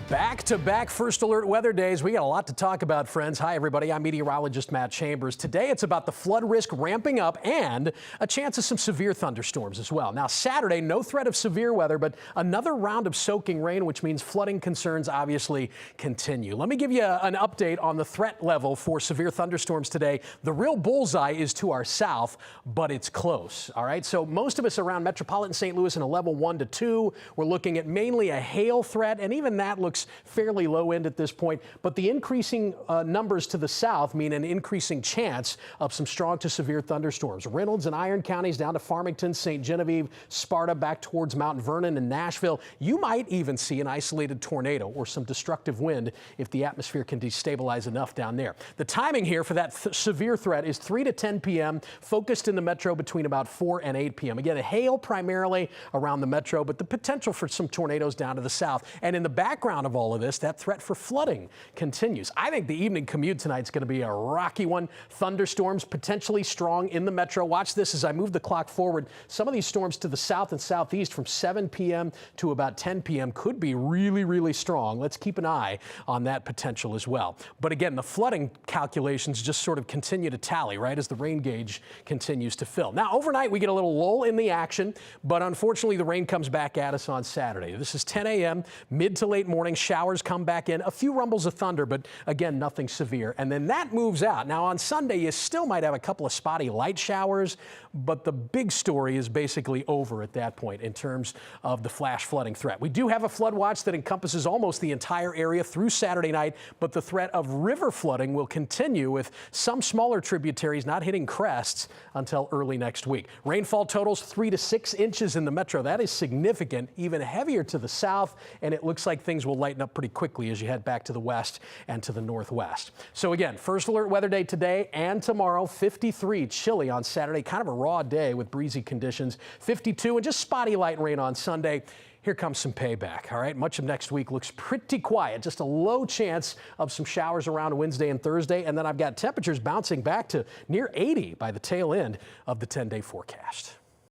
Back-to-back first alert weather days. We got a lot to talk about, friends. Hi, everybody. I'm meteorologist Matt Chambers. Today, it's about the flood risk ramping up and a chance of some severe thunderstorms as well. Now, Saturday, no threat of severe weather, but another round of soaking rain, which means flooding concerns obviously continue. Let me give you an update on the threat level for severe thunderstorms today. The real bullseye is to our south, but it's close. All right, so most of us around metropolitan St. Louis in a level 1 to 2. We're looking at mainly a hail threat, and even that looks fairly low end at this point, but the increasing numbers to the south mean an increasing chance of some strong to severe thunderstorms. Reynolds and Iron counties down to Farmington, St. Genevieve, Sparta, back towards Mount Vernon and Nashville. You might even see an isolated tornado or some destructive wind if the atmosphere can destabilize enough down there. The timing here for that severe threat is 3 to 10 p.m., focused in the metro between about 4 and 8 p.m. Again, hail primarily around the metro, but the potential for some tornadoes down to the south. And in the background of all of this, that threat for flooding continues. I think the evening commute tonight is going to be a rocky one. Thunderstorms potentially strong in the metro. Watch this as I move the clock forward. Some of these storms to the south and southeast from 7 p.m. to about 10 p.m. could be really, really strong. Let's keep an eye on that potential as well. But again, the flooding calculations just sort of continue to tally, right, as the rain gauge continues to fill. Now, overnight, we get a little lull in the action, but unfortunately, the rain comes back at us on Saturday. This is 10 a.m., mid to late morning. Showers come back in, a few rumbles of thunder, but again, nothing severe. And then that moves out. Now on Sunday, you still might have a couple of spotty light showers, but the big story is basically over at that point in terms of the flash flooding threat. We do have a flood watch that encompasses almost the entire area through Saturday night, but the threat of river flooding will continue with some smaller tributaries not hitting crests until early next week. Rainfall totals 3 to 6 inches in the metro. That is significant, even heavier to the south, and it looks like things will lighten up pretty quickly as you head back to the west and to the northwest. So again, first alert weather day today and tomorrow. 53, chilly on Saturday, kind of a raw day with breezy conditions. 52 and just spotty light rain on Sunday. Here comes some payback, all right? Much of next week looks pretty quiet. Just a low chance of some showers around Wednesday and Thursday. And then I've got temperatures bouncing back to near 80 by the tail end of the 10-day forecast.